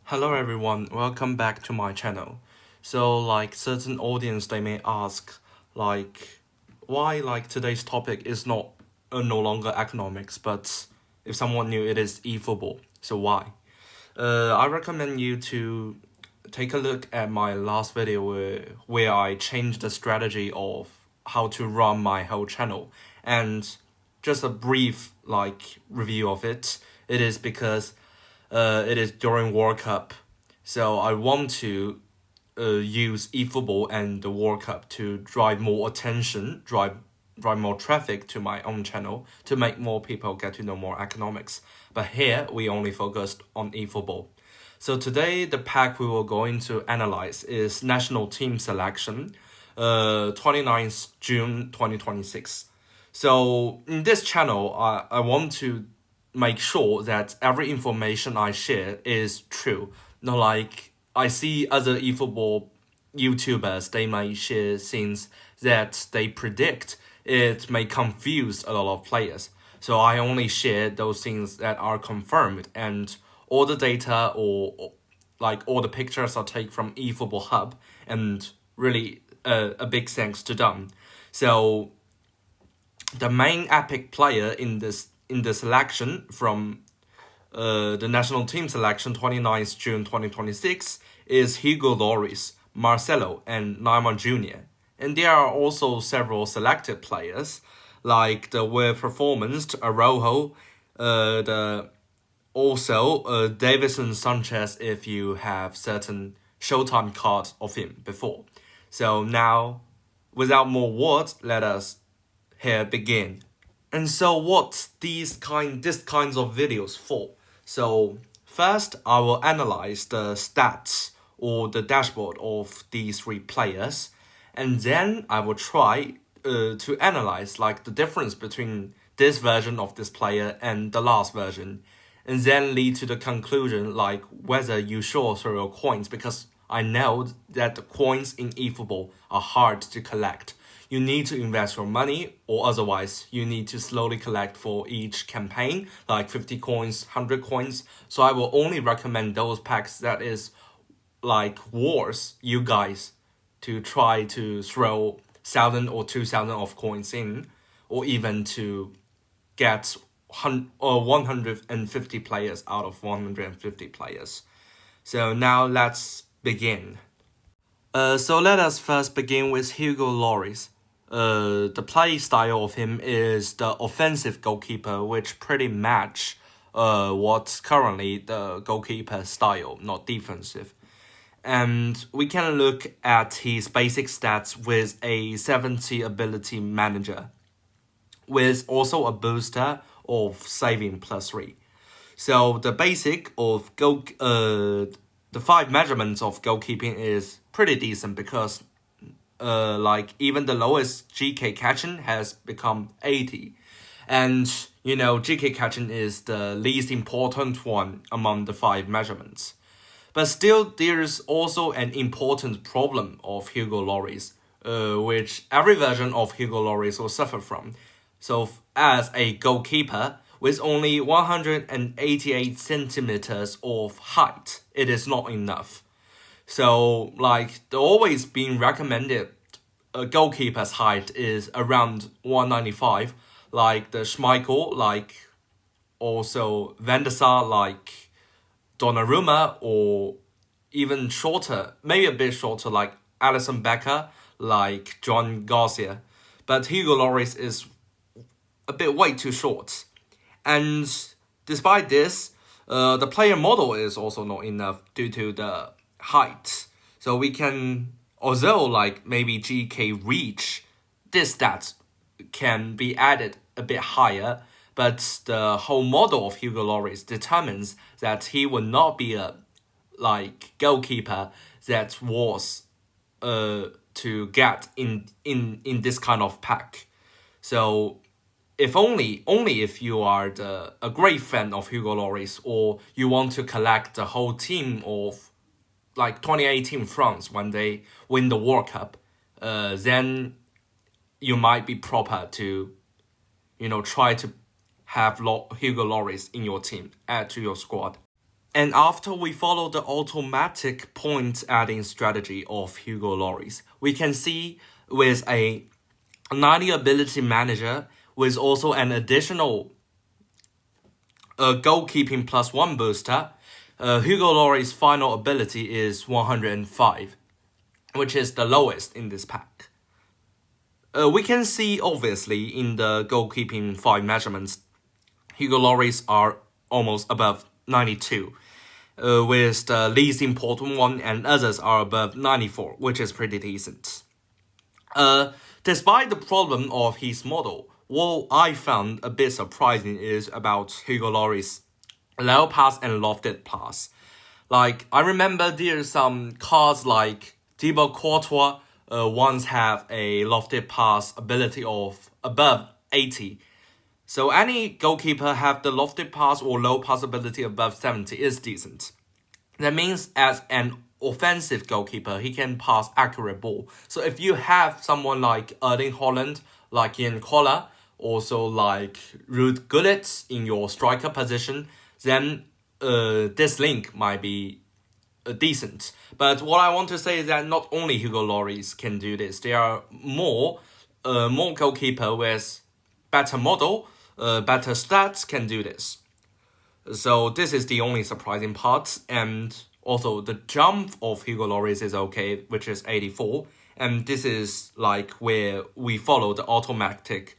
Hello everyone, welcome back to my channel. So certain audience they may ask why today's topic is not no longer economics, but if someone knew it is eFootball. So why? I recommend you to take a look at my last video where I changed the strategy of how to run my whole channel, and just a brief review of it. It is because it is during World Cup, so I want to use eFootball and the World Cup to drive more attention, drive more traffic to my own channel to make more people get to know more economics. But here we only focused on eFootball. So today the pack we were going to analyze is national team selection, 29th June 2026. So in this channel, I want to make sure that every information I share is true. Not like I see other eFootball YouTubers, they might share things that they predict. It may confuse a lot of players. So I only share those things that are confirmed, and all the data or all the pictures are taken from eFootball and really a big thanks to them. So the main epic player in the selection from the national team selection 29th June 2026 is Hugo Lloris, Marcelo, and Neymar Jr. And there are also several selected players like the well performance Araujo, Davison Sanchez if you have certain Showtime cards of him before. So now, without more words, let us here begin. And so what's this kinds of videos for? So first I will analyze the stats or the dashboard of these three players, and then I will try to analyze the difference between this version of this player and the last version, and then lead to the conclusion whether you should throw your coins, because I know that the coins in eFootball are hard to collect. You need to invest your money, or otherwise you need to slowly collect for each campaign, like 50 coins, 100 coins. So I will only recommend those packs that is worth you guys to try to throw 1,000 or 2,000 of coins in, or even to get 150 players out of 150 players. So now let's begin. So let us first begin with Hugo Lloris. The play style of him is the offensive goalkeeper, which pretty match what's currently the goalkeeper style, not defensive. And we can look at his basic stats with a 70 ability manager, with also a booster of saving +3. So the basic of the 5 measurements of goalkeeping is pretty decent, because even the lowest GK catching has become 80. And GK catching is the least important one among the 5 measurements. But still, there's also an important problem of Hugo Lloris, which every version of Hugo Lloris will suffer from. So as a goalkeeper with only 188 centimeters of height, it is not enough. So the always being recommended goalkeeper's height is around 195, like the Schmeichel, also Van der Sar, Donnarumma, or even shorter, maybe a bit shorter, like Alisson Becker, like John Garcia. But Hugo Lloris is a bit way too short. And despite this, the player model is also not enough due to the height. So we can, although maybe GK reach, this stats can be added a bit higher, but the whole model of Hugo Lloris determines that he will not be a goalkeeper that was to get in this kind of pack. So if only if you are a great fan of Hugo Lloris, or you want to collect the whole team of 2018 France when they win the World Cup, then you might be proper to try to have Hugo Lloris in your team, add to your squad. And after we follow the automatic point adding strategy of Hugo Lloris, we can see with a 90 ability manager with also an additional goalkeeping +1 booster, Hugo Lloris' final ability is 105, which is the lowest in this pack. We can see obviously in the goalkeeping 5 measurements, Hugo Lloris are almost above 92, with the least important one and others are above 94, which is pretty decent. Despite the problem of his model, what I found a bit surprising is about Hugo Lloris' low pass and lofted pass. Like, I remember there's some cards like Thibaut Courtois once have a lofted pass ability of above 80. So any goalkeeper have the lofted pass or low pass ability above 70 is decent. That means as an offensive goalkeeper, he can pass accurate ball. So if you have someone like Erling Haaland, like Ian Koller, also like Ruud Gullit in your striker position, then this link might be decent. But what I want to say is that not only Hugo Lloris can do this, there are more goalkeeper with better model, better stats can do this. So this is the only surprising part, and also the jump of Hugo Lloris is okay, which is 84, and this is like where we follow the automatic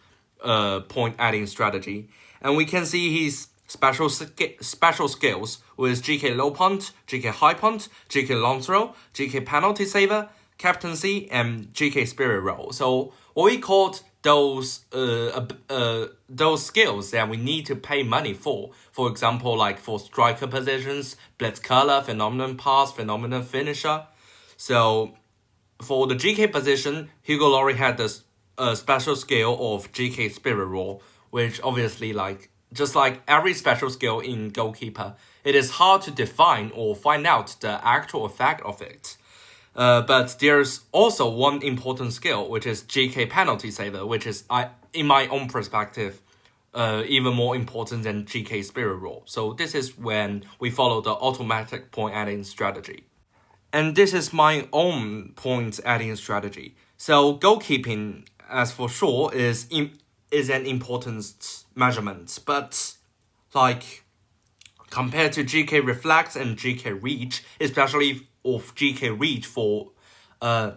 point adding strategy, and we can see his special skills with GK low punt, GK high punt, GK long throw, GK penalty saver, captaincy, and GK spirit roll. So what we called those skills that we need to pay money for example, like for striker positions, blitzcaller, phenomenon pass, phenomenon finisher. So for the GK position, Hugo Lloris had this special skill of GK spirit roll, which obviously just like every special skill in goalkeeper, it is hard to define or find out the actual effect of it. But there's also one important skill, which is GK penalty saver, which is, in my own perspective, even more important than GK spirit roll. So this is when we follow the automatic point adding strategy. And this is my own point adding strategy. So goalkeeping, as for sure, is an important measurement, but like compared to GK reflex and GK reach, especially of GK reach for a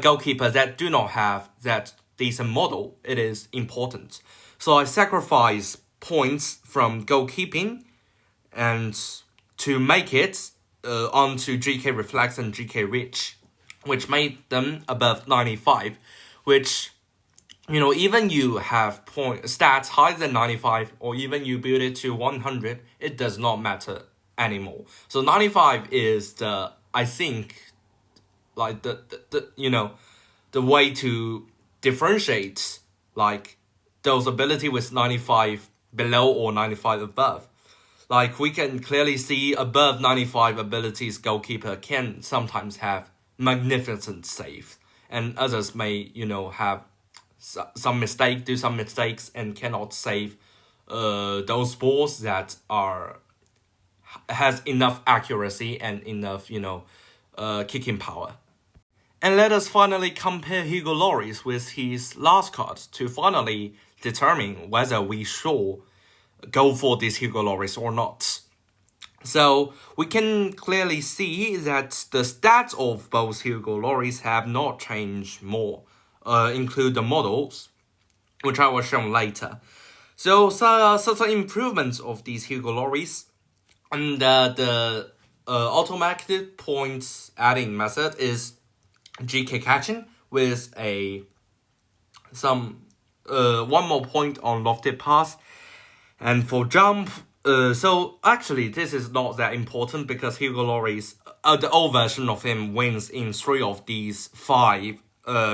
goalkeeper that do not have that decent model, it is important. So I sacrifice points from goalkeeping and to make it onto GK reflex and GK reach, which made them above 95, which, you know, even you have stats higher than 95 or even you build it to 100, it does not matter anymore. So 95 is I think like the way to differentiate like those ability with 95 below or 95 above. Like we can clearly see above 95 abilities goalkeeper can sometimes have magnificent save, and others may have do some mistakes and cannot save those balls that has enough accuracy and enough kicking power. And let us finally compare Hugo Lloris with his last card to finally determine whether we should go for this Hugo Lloris or not. So we can clearly see that the stats of both Hugo Lloris have not changed more, include the models, which I will show later. So certain improvements of these Hugo Lloris, and the automatic points adding method is GK catching with one more point on lofted pass, and for jump. So actually, this is not that important because Hugo Lloris, the old version of him, wins in 3 of these 5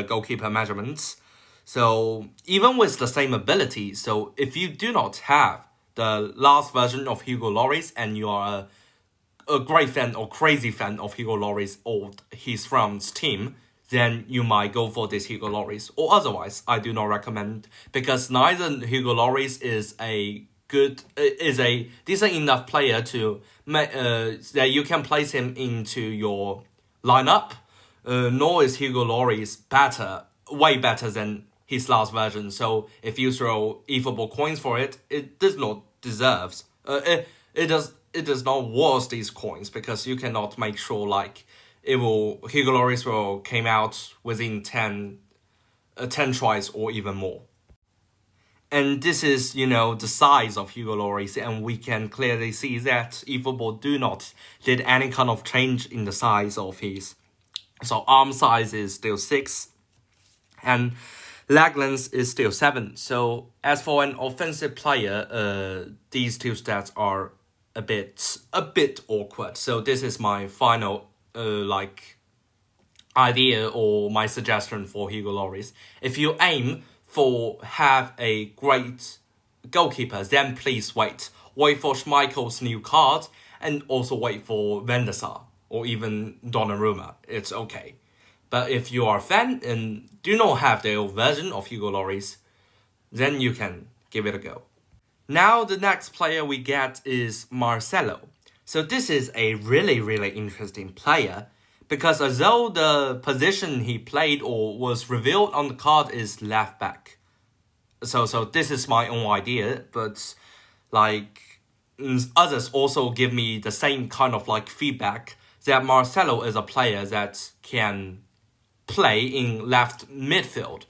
goalkeeper measurements. So even with the same ability, so if you do not have the last version of Hugo Lloris and you are a great fan or crazy fan of Hugo Lloris or his friend's team, then you might go for this Hugo Lloris. Or otherwise, I do not recommend, because neither Hugo Lloris is a a decent enough player to that you can place him into your lineup. Nor is Hugo Lloris way better than his last version. So if you throw eFootball coins for it, it does not deserves. It does not worth these coins because you cannot make sure like Hugo Lloris will came out within 10 tries or even more. And this is, the size of Hugo Lloris, and we can clearly see that eFootball do not did any kind of change in the size of his. So arm size is still 6, and leg length is still 7. So as for an offensive player, these two stats are a bit awkward. So this is my final idea or my suggestion for Hugo Lloris. If you aim for have a great goalkeeper, then please wait for Schmeichel's new card, and also wait for Van der Sar or even Donnarumma. It's okay. But if you are a fan and do not have the old version of Hugo Lloris, then you can give it a go. Now the next player we get is Marcelo. So this is a really, really interesting player, because although the position he played or was revealed on the card is left back. So this is my own idea, but others also give me the same kind of feedback that Marcelo is a player that can play in left midfield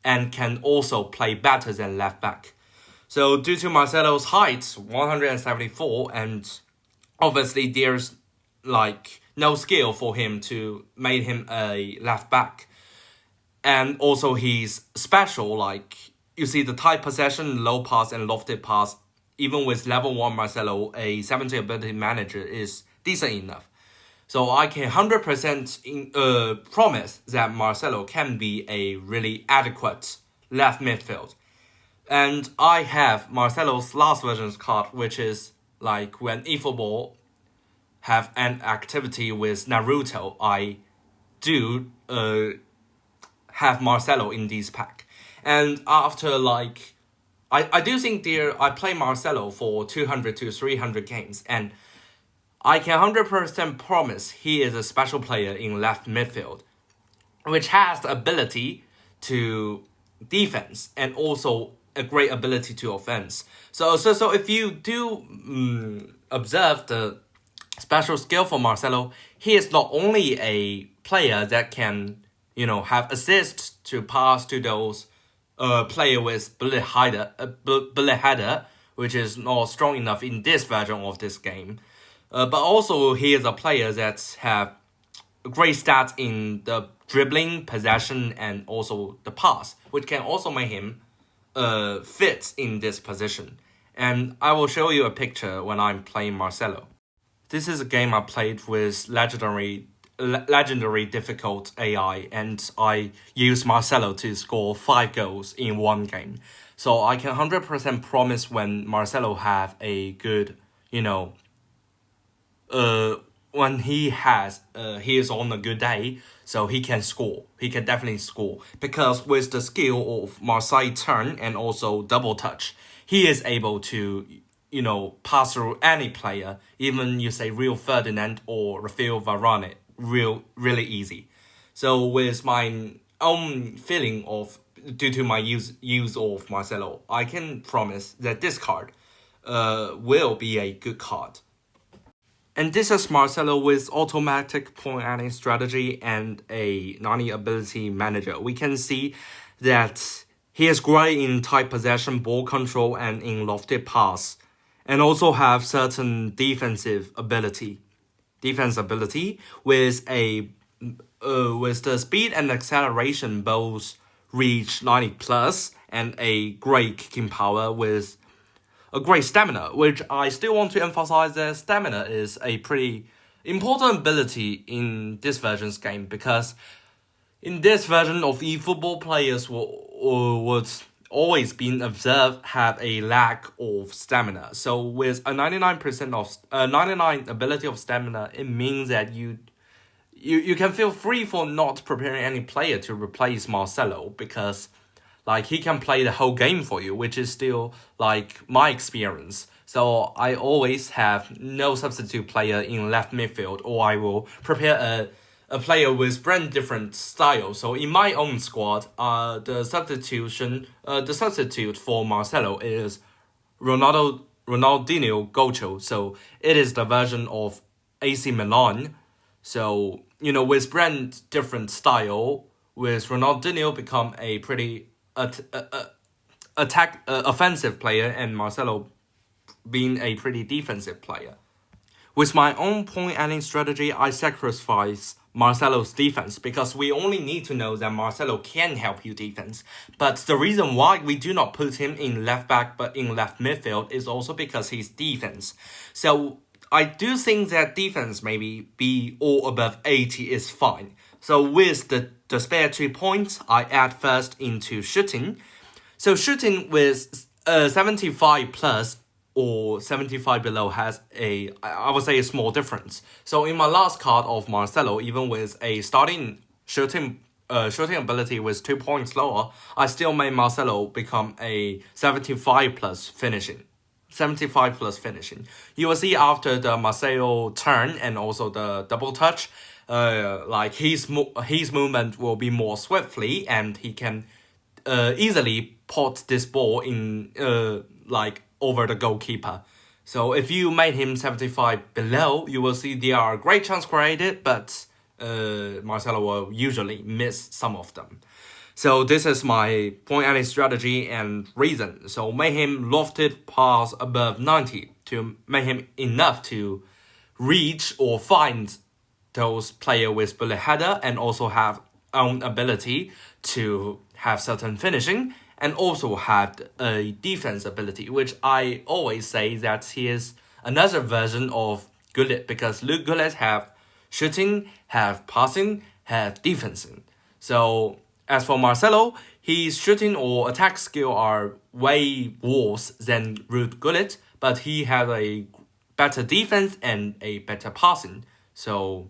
and can also play better than left back. So due to Marcelo's height, 174, and obviously there's no skill for him to make him a left back. And also he's special, you see the tight possession, low pass and lofted pass. Even with level 1 Marcelo, a 70 ability manager is decent enough. So I can 100% promise that Marcelo can be a really adequate left midfield. And I have Marcelo's last version's card, which is when eFootball have an activity with Naruto, I do have Marcelo in this pack. And after I do think I play Marcelo for 200 to 300 games, and I can 100% promise he is a special player in left midfield, which has the ability to defense and also a great ability to offense. So if you do observe the special skill for Marcelo, he is not only a player that can, have assists to pass to those player with bullet header, which is not strong enough in this version of this game. But also he is a player that have great stats in the dribbling, possession, and also the pass, which can also make him fit in this position. And I will show you a picture when I'm playing Marcelo. This is a game I played with legendary difficult AI, and I used Marcelo to score 5 goals in one game. So I can 100% promise when Marcelo have a good, when he is on a good day, so he can score. He can definitely score. Because with the skill of Marseille turn and also double touch, he is able to, pass through any player, even you say Rio Ferdinand or Rafael Varane, really easy. So with my own feeling due to my use of Marcelo, I can promise that this card will be a good card. And this is Marcelo with automatic point adding strategy and a 90 ability manager. We can see that he is great in tight possession, ball control, and in lofted pass, and also have certain defense ability with the speed and acceleration both reach 90 plus, and a great kicking power with a great stamina, which I still want to emphasize that stamina is a pretty important ability in this version's game, because in this version of eFootball, players would always been observed have a lack of stamina. So with a 99 ability of stamina, it means that you can feel free for not preparing any player to replace Marcelo, because like he can play the whole game for you, which is still like my experience. So I always have no substitute player in left midfield, or I will prepare a player with brand different style. So in my own squad, the substitute for Marcelo is Ronaldinho Gocho. So it is the version of AC Milan. So with brand different style, with Ronaldinho become a pretty offensive player, and Marcelo being a pretty defensive player. With my own point-adding strategy, I sacrifice Marcelo's defense because we only need to know that Marcelo can help you defense. But the reason why we do not put him in left back but in left midfield is also because he's defense. So I do think that defense maybe be all above 80 is fine. So with the spare 2 points, I add first into shooting. So shooting with 75 plus or 75 below has I would say a small difference. So in my last card of Marcelo, even with a starting shooting ability with 2 points lower, I still made Marcelo become a 75 plus finishing. 75 plus finishing. You will see after the Marcelo turn and also the double touch, like his movement will be more swiftly, and he can easily pot this ball in like over the goalkeeper. So if you made him 75 below, you will see there are great chance created, but Marcelo will usually miss some of them. So this is my point-adding strategy and reason. So make him lofted pass above 90 to make him enough to reach or find those player with bullet header, and also have own ability to have certain finishing, and also have a defense ability, which I always say that he is another version of Gullit, because Luke Gullit have shooting, have passing, have defensing. So as for Marcelo, his shooting or attack skill are way worse than Ruud Gullit, but he has a better defense and a better passing. So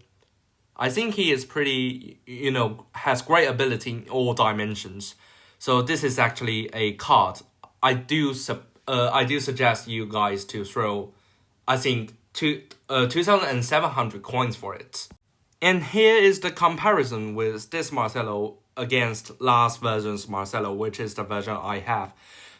I think he is pretty, has great ability in all dimensions. So this is actually a card I do suggest you guys to throw, I think, 2,700 coins for it. And here is the comparison with this Marcelo against last version's Marcelo, which is the version I have.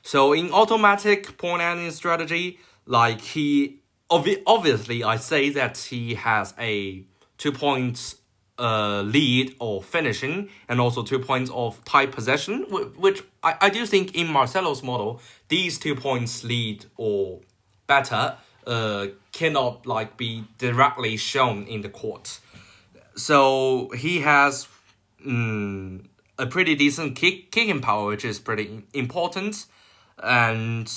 So in automatic point-adding strategy, like he obviously I say that he has a 2 points lead or finishing, and also 2 points of tight possession, which I do think in Marcelo's model, these 2 points lead or better cannot like be directly shown in the court. So he has a pretty decent kicking power, which is pretty important, and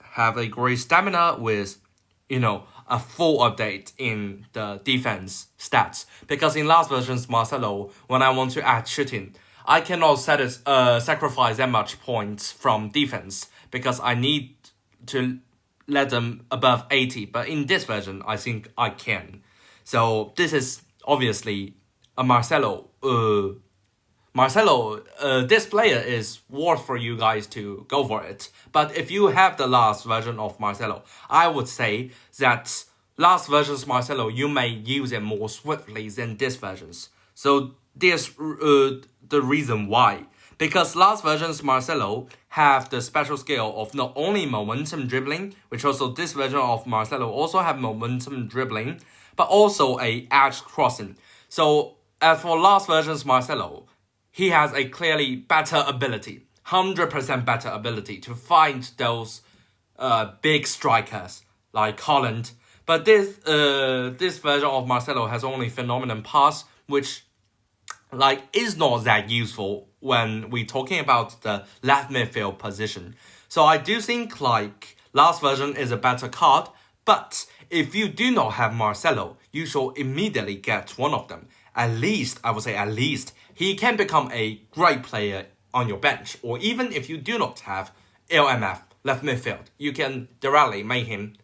have a great stamina with, a full update in the defense stats. Because in last version's Marcelo, when I want to add shooting, I cannot sacrifice that much points from defense, because I need to let them above 80. But in this version, I think I can. So this is obviously a Marcelo. This player is worth for you guys to go for it. But if you have the last version of Marcelo, I would say that last version's Marcelo, you may use it more swiftly than this version's. So there's the reason why. Because last version's Marcelo have the special skill of not only momentum dribbling, which also this version of Marcelo also have momentum dribbling, but also a edge crossing. So as for last version's Marcelo, he has a clearly better ability, 100% better ability to find those big strikers like Holland. But this version of Marcelo has only phenomenon pass, which is not that useful when we're talking about the left midfield position. So I do think last version is a better card, but if you do not have Marcelo, you should immediately get one of them. At least, I would say at least, he can become a great player on your bench. Or even if you do not have LMF, left midfield, you can directly make him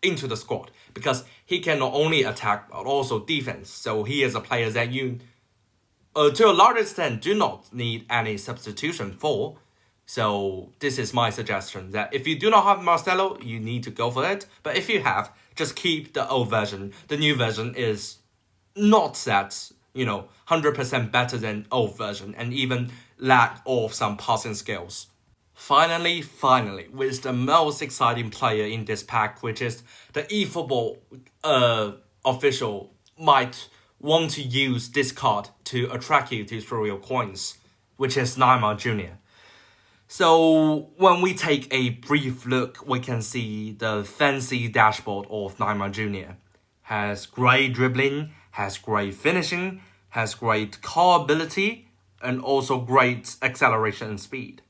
into the squad. Because he can not only attack, but also defense. So he is a player that you, to a large extent, do not need any substitution for. So this is my suggestion, that if you do not have Marcelo, you need to go for it. But if you have, just keep the old version. The new version is not that, 100% better than old version, and even lack of some passing skills. Finally, with the most exciting player in this pack, which is the eFootball official might want to use this card to attract you to throw your coins, which is Neymar Jr. So when we take a brief look, we can see the fancy dashboard of Neymar Jr. Has great dribbling, has great finishing, has great car ability, and also great acceleration and speed.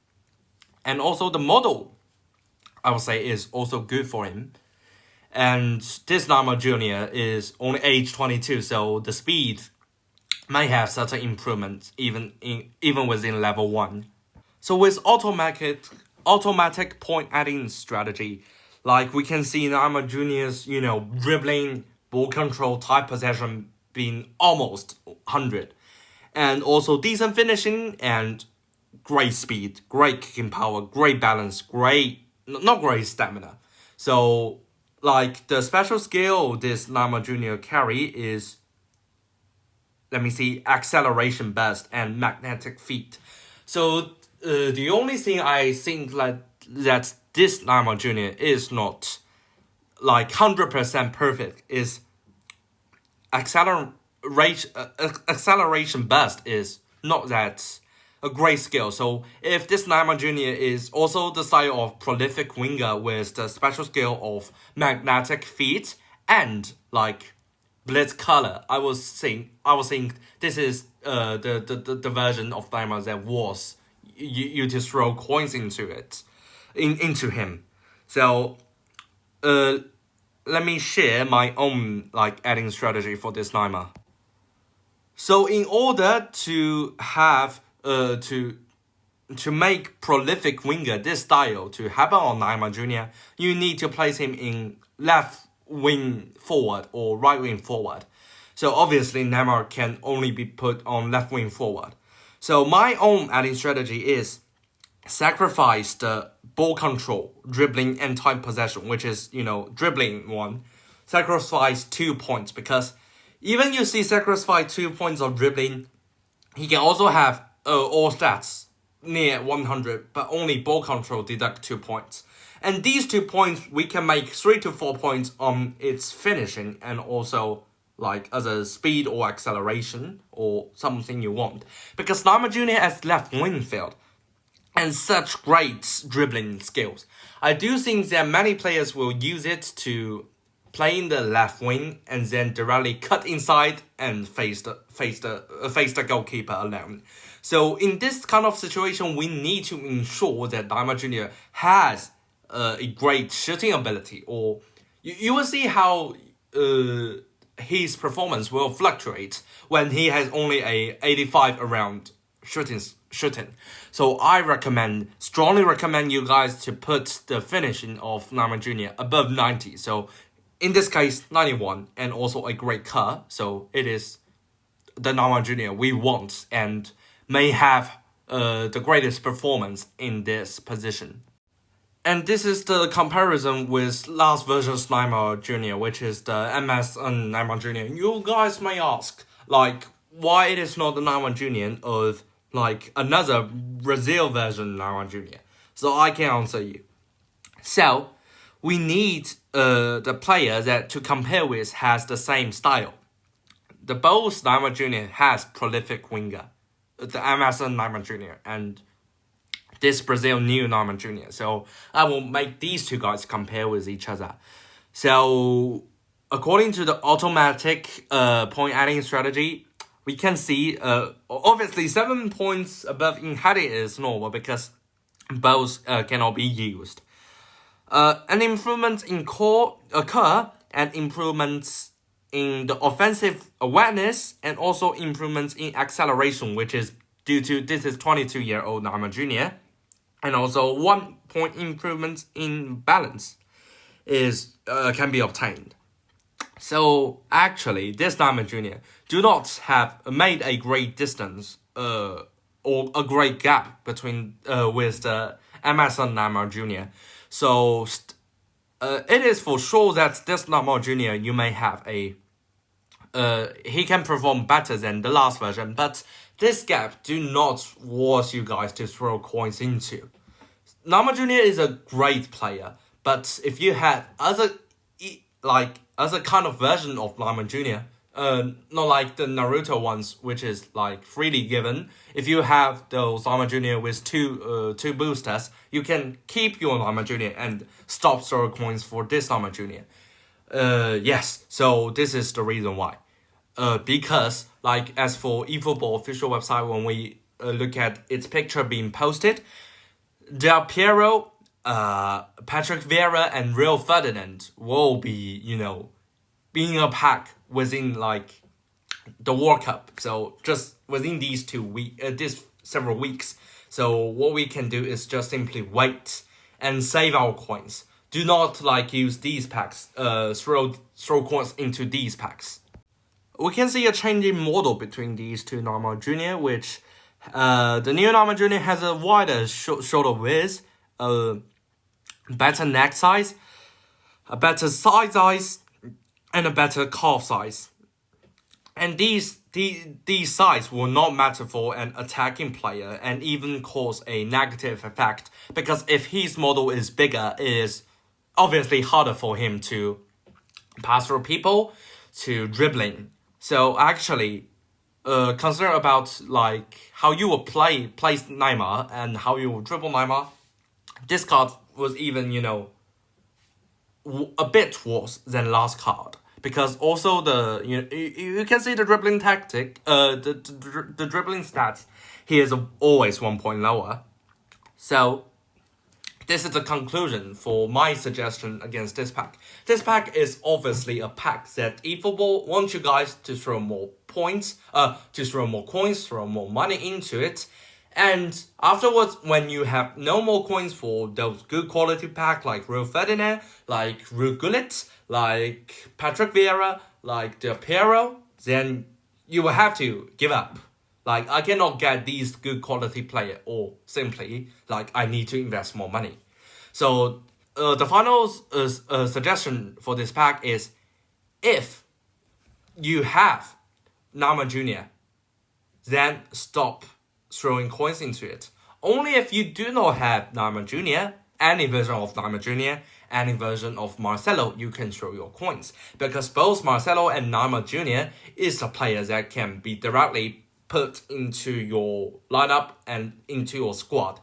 And also the model, I would say, is also good for him. And this Neymar Jr. is only age 22, so the speed may have certain improvements even within level 1. So with automatic point adding strategy, like we can see Neymar Jr.'s, dribbling, ball control, tight possession being almost 100. And also decent finishing and great speed, great kicking power, great balance, not great stamina. So, like, the special skill this Neymar Jr. carry is, acceleration burst and magnetic feet. So, the only thing I think that this Neymar Jr. is not, 100% perfect is acceleration burst is not that a great skill. So if this Neymar Jr. is also the style of prolific winger with the special skill of magnetic feet and blitz color, I was think this is the version of Neymar that was you to throw coins into him. So let me share my own adding strategy for this Neymar. So in order to have to make prolific winger this style to happen on Neymar Jr., you need to place him in left wing forward or right wing forward. So obviously Neymar can only be put on left wing forward. So my own adding strategy is sacrifice the ball control, dribbling, and time possession, which is, dribbling one. Sacrifice 2 points, because even you see sacrifice 2 points of dribbling, he can also have all stats near 100, but only ball control deduct 2 points. And these 2 points, we can make 3 to 4 points on its finishing, and also as a speed or acceleration or something you want. Because Neymar Jr. has left wing field and such great dribbling skills, I do think that many players will use it to play in the left wing and then directly cut inside and face the goalkeeper alone. So in this kind of situation, we need to ensure that Neymar Jr. has a great shooting ability, or you will see how his performance will fluctuate when he has only a 85 around shooting. So I strongly recommend you guys to put the finishing of Neymar Jr. above 90. So in this case, 91, and also a great car. So it is the Neymar Jr. we want and may have the greatest performance in this position. And this is the comparison with last version's Neymar Jr., which is the MSN Neymar Jr. You guys may ask, why it is not the Neymar Jr. of another Brazil version Neymar Jr. So I can answer you. So we need the player that to compare with has the same style. The both Neymar Jr. has prolific winger, the MSN Neymar Jr. and this Brazil new Neymar Jr. So I will make these two guys compare with each other. So according to the automatic point adding strategy, we can see obviously 7 points above in heading is normal because both cannot be used. An improvement in core occur and improvements in the offensive awareness and also improvements in acceleration, which is due to this is 22-year-old Neymar Jr. And also 1 point improvement in balance is can be obtained. So actually, this Neymar Jr. do not have made a great distance or a great gap between with the MS and Neymar Jr. So it is for sure that this Neymar Jr. you may have a he can perform better than the last version, but this gap do not force you guys to throw coins into. Neymar Jr. is a great player, but if you had other kind of version of Neymar Jr., not like the Naruto ones, which is like freely given. If you have those Neymar Jr. with two boosters, you can keep your Neymar Jr. and stop throwing coins for this Neymar Jr. Yes, so this is the reason why. Because like as for eFootball official website, when we look at its picture being posted, Del Piero, Patrick Vieira, and Rio Ferdinand will be, being a pack within like the World Cup. So just within these this several weeks. So what we can do is just simply wait and save our coins. Do not like use these packs. Throw coins into these packs. We can see a changing model between these two Neymar Jr., which the new Neymar Jr. has a wider shoulder width, better neck size, a better thigh size, and a better calf size. And these size will not matter for an attacking player and even cause a negative effect, because if his model is bigger, it is obviously harder for him to pass through people, to dribbling. So actually, consider about like how you will place Neymar and how you will dribble Neymar. This card was even, a bit worse than last card, because also you can see the dribbling tactic, the dribbling stats. He is always 1 point lower. So this is the conclusion for my suggestion against this pack. This pack is obviously a pack that eFootball wants you guys to throw more points, to throw more coins, throw more money into it. And afterwards, when you have no more coins for those good quality pack like Rio Ferdinand, like Ruud Gullit, like Patrick Vieira, like Del Piero, then you will have to give up. Like, I cannot get these good quality player, or simply, like, I need to invest more money. So, the final suggestion for this pack is, if you have Neymar Jr., then stop throwing coins into it. Only if you do not have Neymar Jr., any version of Neymar Jr., any version of Marcelo, you can throw your coins. Because both Marcelo and Neymar Jr. is a player that can be directly put into your lineup and into your squad.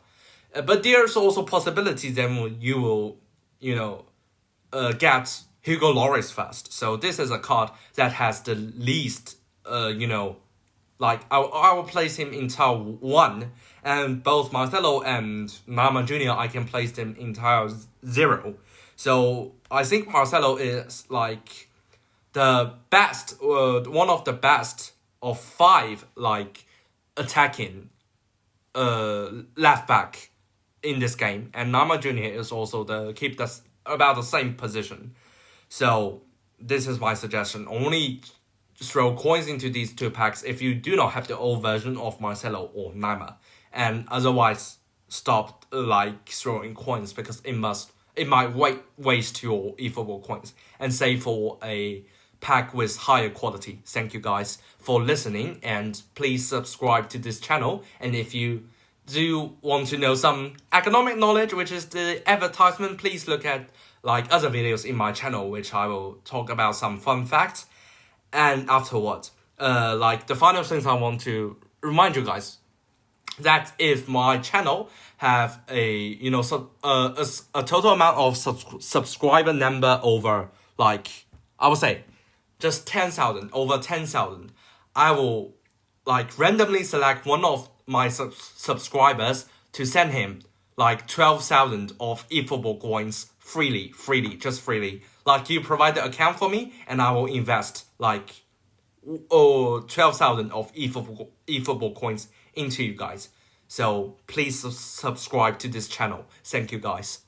But there's also possibilities that you will, get Hugo Lloris first. So this is a card that has the least, I will place him in tier 1. And both Marcelo and Neymar Jr., I can place them in tier 0. So I think Marcelo is like the best, one of the best of 5 like attacking left back in this game, and Neymar Jr. is also about the same position. So this is my suggestion. Only throw coins into these 2 packs if you do not have the old version of Marcelo or Neymar, and otherwise stop like throwing coins, because it might waste your eFootball coins and save for a pack with higher quality. Thank you guys for listening, and please subscribe to this channel. And if you do want to know some economic knowledge, which is the advertisement, please look at like other videos in my channel, which I will talk about some fun facts. And afterwards, like the final things I want to remind you guys, that if my channel have a a total amount of subscriber number over, like, I would say just 10,000, over 10,000, I will like randomly select one of my subscribers to send him like 12,000 of eFootball coins freely, just freely. Like, you provide the account for me and I will invest like 12,000 of eFootball coins into you guys. So please subscribe to this channel. Thank you guys.